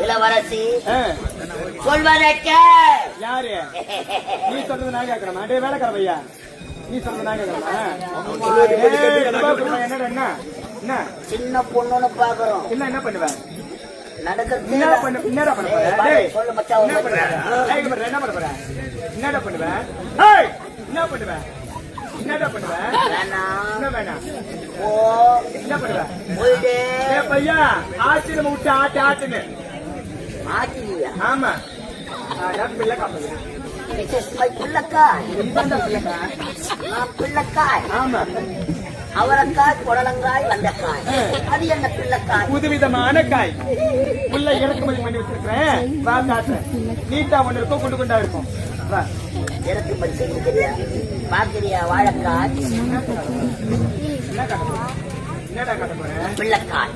இளவரசி சொல்வதற்க யாரு நீ சொல்றது நான் கேட்கிறேன். அடே வேலைக்கார பையா, நீ சொல்றது நான் கேட்கிறேன். என்ன சின்ன பொண்ணுன்னு பாக்குறோம். என்ன பண்ணுவேன்? நடக்கிறது என்னடா பண்ண போற? சொல்லு மச்சான். என்ன பண்ணுவேன்? என்னடா பண்ணுவேன்? என்ன பண்ணுவேன்? என்னடா பண்ணுவேன்? என்ன வேணாம்? ஓ என்ன பண்ணுவேன்? போயிடு பையா, ஆட்சியில விட்டு ஆட்டுன்னு. ஆக்கிலியா? ஆமா, பிள்ளைக்காய். பிள்ளைக்காய் ஆமா, அவரக்காய், புடலங்காய், வந்தக்காய். அது என்ன பிள்ளைக்காய்? புதுவிதமான காய். உள்ள இறக்குமதி பண்ணி வச்சிருக்கிறேன். நீட்டா ஒண்ணு இருக்கும், குண்டு குண்டா இருக்கும். எனக்கு பச்சை பாக்கிரியா வாழைக்காய், என்னடா கட்ட போறேன்? பிள்ளைக்காய்.